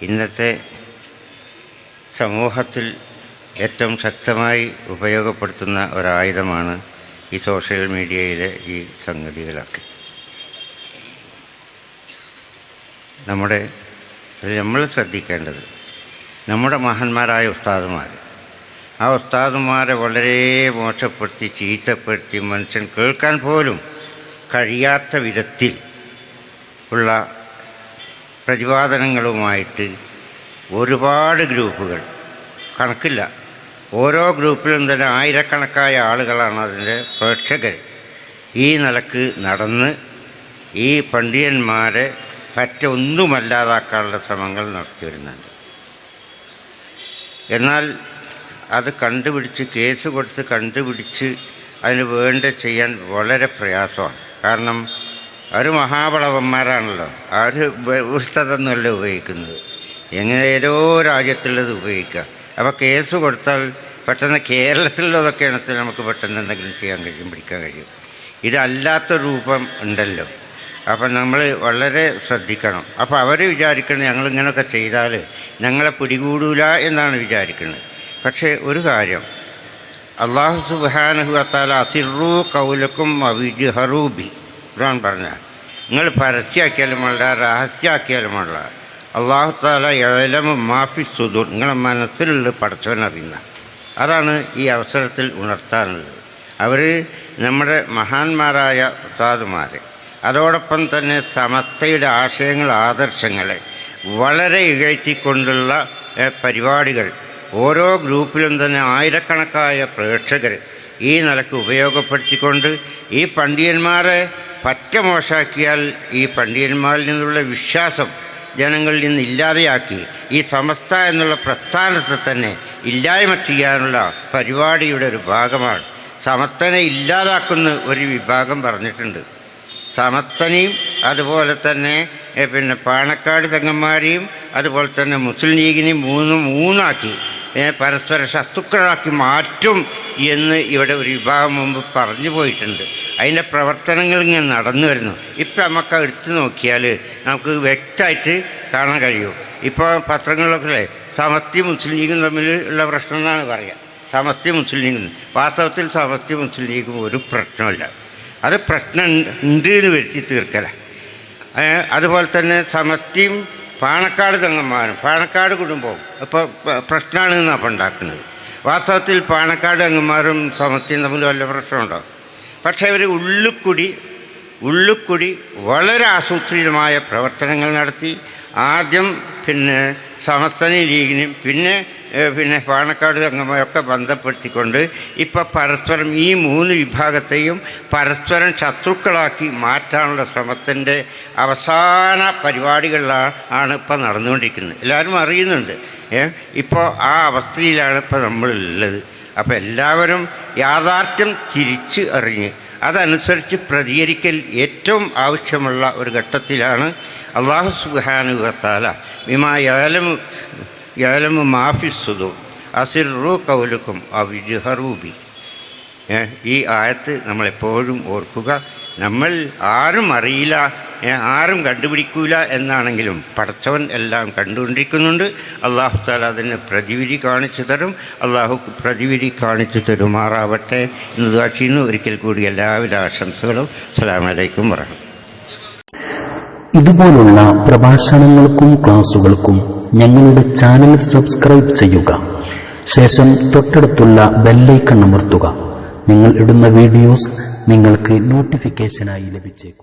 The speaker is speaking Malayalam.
ഇന്നത്തെ സമൂഹത്തിൽ ഏറ്റവും ശക്തമായി ഉപയോഗപ്പെടുത്തുന്ന ഒരായുധമാണ് ഈ സോഷ്യൽ മീഡിയയിലെ ഈ സംഗതികളൊക്കെ. നമ്മൾ ശ്രദ്ധിക്കേണ്ടത് നമ്മുടെ മഹാന്മാരായ ഉസ്താദുമാർ, ആ ഉസ്താദുമാരെ വളരെ മോശപ്പെടുത്തി ചീത്തപ്പെടുത്തി മനുഷ്യൻ കേൾക്കാൻ പോലും കഴിയാത്ത വിധത്തിൽ ഉള്ള പ്രതിപാദനങ്ങളുമായിട്ട് ഒരുപാട് ഗ്രൂപ്പുകൾ, കണക്കില്ല, ഓരോ ഗ്രൂപ്പിലും തന്നെ ആയിരക്കണക്കായ ആളുകളാണ് അതിൻ്റെ പ്രേക്ഷകർ. ഈ നിലക്ക് നടന്ന് ഈ പണ്ഡിതന്മാരെ ഒന്നുമല്ലാതാക്കാനുള്ള ശ്രമങ്ങൾ നടത്തി വരുന്നുണ്ട്. എന്നാൽ അത് കണ്ടുപിടിച്ച് കേസ് കൊടുത്ത് കണ്ടുപിടിച്ച് അതിന് വേണ്ട ചെയ്യാൻ വളരെ പ്രയാസമാണ്. കാരണം അവർ മഹാബളവന്മാരാണല്ലോ, അവർ ഇഷ്ടതൊന്നുമല്ല ഉപയോഗിക്കുന്നത്, എങ്ങനെ ഏതോ രാജ്യത്തുള്ളത് ഉപയോഗിക്കുക. അപ്പോൾ കേസ് കൊടുത്താൽ പെട്ടെന്ന് കേരളത്തിലുള്ളതൊക്കെയാണ് നമുക്ക് പെട്ടെന്ന് എന്തെങ്കിലും ചെയ്യാൻ കഴിയും, പിടിക്കാൻ കഴിയും. ഇതല്ലാത്ത രൂപം ഉണ്ടല്ലോ. അപ്പം നമ്മൾ വളരെ ശ്രദ്ധിക്കണം. അപ്പോൾ അവർ വിചാരിക്കണം ഞങ്ങളിങ്ങനെയൊക്കെ ചെയ്താൽ ഞങ്ങളെ പിടികൂടൂല എന്നാണ് വിചാരിക്കുന്നത്. പക്ഷേ ഒരു കാര്യം, അല്ലാഹു സുബ്ഹാനഹു വ തആല അസിറൂ ഖൗലക്കും വജ്ഹറൂ ബി ഖുർആൻ പറഞ്ഞാൽ, നിങ്ങൾ പരസ്യമാക്കിയാലും വേണ്ട രഹസ്യമാക്കിയാലും വേണ്ട, അല്ലാഹു തആല യഅലമു മാ ഫി സുദൂർ, നിങ്ങളെ മനസ്സിലുള്ള പടച്ചവനറിയുന്ന. അതാണ് ഈ അവസരത്തിൽ ഉണർത്താനുള്ളത്. അവർ നമ്മുടെ മഹാന്മാരായ ഉസ്താദുമാരെ, അതോടൊപ്പം തന്നെ സമസ്തയുടെ ആശയങ്ങൾ ആദർശങ്ങളെ വളരെ ഇഴറ്റിക്കൊണ്ടുള്ള പരിപാടികൾ, ഓരോ ഗ്രൂപ്പിലും തന്നെ ആയിരക്കണക്കായ പ്രേക്ഷകർ ഈ നിലക്ക് ഉപയോഗപ്പെടുത്തിക്കൊണ്ട് ഈ പണ്ഡിതന്മാരെ പറ്റ മോശമാക്കിയാൽ ഈ പണ്ഡിതന്മാരിൽ നിന്നുള്ള വിശ്വാസം ജനങ്ങളിൽ നിന്ന് ഇല്ലാതെയാക്കി ഈ സമസ്ത എന്നുള്ള പ്രസ്ഥാനത്തെ തന്നെ ഇല്ലായ്മ ചെയ്യാനുള്ള പരിപാടിയുടെ ഒരു ഭാഗമാണ്. സമസ്തനെ ഇല്ലാതാക്കുന്ന ഒരു വിഭാഗം പറഞ്ഞിട്ടുണ്ട്. സമസ്തനെയും അതുപോലെ തന്നെ പാണക്കാട് തങ്ങന്മാരെയും അതുപോലെ തന്നെ മുസ്ലിം ലീഗിനെയും മൂന്നാക്കി പരസ്പര ശത്രുക്കളാക്കി മാറ്റും എന്ന് ഇവിടെ ഒരു വിഭാഗം മുമ്പ് പറഞ്ഞു പോയിട്ടുണ്ട്. അതിൻ്റെ പ്രവർത്തനങ്ങൾ ഇങ്ങനെ നടന്നു വരുന്നു. ഇപ്പം നമുക്ക് എടുത്തു നോക്കിയാൽ നമുക്ക് വ്യക്തമായിട്ട് കാണാൻ കഴിയും. ഇപ്പോൾ പത്രങ്ങളിലൊക്കെ സമസ്തയും മുസ്ലിം ലീഗും തമ്മിലുള്ള പ്രശ്നം എന്നാണ് പറയുക. സമസ്തയും മുസ്ലിം ലീഗും, വാസ്തവത്തിൽ സമസ്തയും മുസ്ലിം ലീഗും ഒരു പ്രശ്നമല്ല. അത് പ്രശ്നം ഉണ്ട് എന്ന് വരുത്തി തീർക്കല. അതുപോലെ തന്നെ സമസ്തയും പാണക്കാട് തങ്ങന്മാരും പാണക്കാട് കുടുംബവും ഇപ്പോൾ പ്രശ്നമാണ് എന്നപ്പോൾ ഉണ്ടാക്കുന്നത്. വാസ്തവത്തിൽ പാണക്കാട് തങ്ങന്മാരും സമസ്തയും തമ്മിൽ വല്ല പ്രശ്നമുണ്ടോ? പക്ഷേ അവർ ഉള്ളുക്കുടി വളരെ ആസൂത്രിതമായ പ്രവർത്തനങ്ങൾ നടത്തി ആദ്യം സമസ്തനെയും ലീഗിനെയും പിന്നെ പാണക്കാട് തങ്ങന്മാരൊക്കെ ബന്ധപ്പെടുത്തിക്കൊണ്ട് ഇപ്പോൾ പരസ്പരം ഈ മൂന്ന് വിഭാഗത്തെയും പരസ്പരം ശത്രുക്കളാക്കി മാറ്റാനുള്ള ശ്രമത്തിൻ്റെ അവസാന പരിപാടികളിലാണ് ഇപ്പോൾ നടന്നുകൊണ്ടിരിക്കുന്നത്. എല്ലാവരും അറിയുന്നുണ്ട്. ഇപ്പോൾ ആ അവസ്ഥയിലാണ് ഇപ്പോൾ നമ്മളുള്ളത്. അപ്പോൾ എല്ലാവരും യാഥാർത്ഥ്യം തിരിച്ച് അറിഞ്ഞ് അതനുസരിച്ച് പ്രതികരിക്കൽ ഏറ്റവും ആവശ്യമുള്ള ഒരു ഘട്ടത്തിലാണ്. അല്ലാഹു സുബ്ഹാനഹു വ തആല ബിമാ യഅലമു മാ ഫി സുദൂർ അസിറൂ ഖൗലക്കും വജ്ഹറൂ ബി. ഈ ആയത്ത് നമ്മളെപ്പോഴും ഓർക്കുക. നമ്മൾ ആരും അറിയില്ല, ആരും കണ്ടുപിടിക്കൂല എന്നാണെങ്കിലും പടച്ചവൻ എല്ലാം കണ്ടുകൊണ്ടിരിക്കുന്നുണ്ട്. അല്ലാഹു തആല അതിന് പ്രതിവിധി കാണിച്ചു തരും. അല്ലാഹു പ്രതിവിധി കാണിച്ചു തരുമാറാവട്ടെ എന്ന് ദുആ ചെയ്യുന്നു. ഒരിക്കൽ കൂടി എല്ലാവിധ ആശംസകളും. അസ്സലാമു അലൈക്കും വറഹ്മത്തുള്ളാഹി. ഇതുപോലുള്ള പ്രഭാഷണങ്ങൾക്കും ക്ലാസുകൾക്കും ഞങ്ങളുടെ ചാനൽ സബ്സ്ക്രൈബ് ചെയ്യുക. ശേഷം തൊട്ടടുത്തുള്ള ബെല്ലൈക്കൺ അമർത്തുക. നിങ്ങൾ ഇടുന്ന വീഡിയോസ് നിങ്ങൾക്ക് നോട്ടിഫിക്കേഷനായി ലഭിച്ചേക്കും.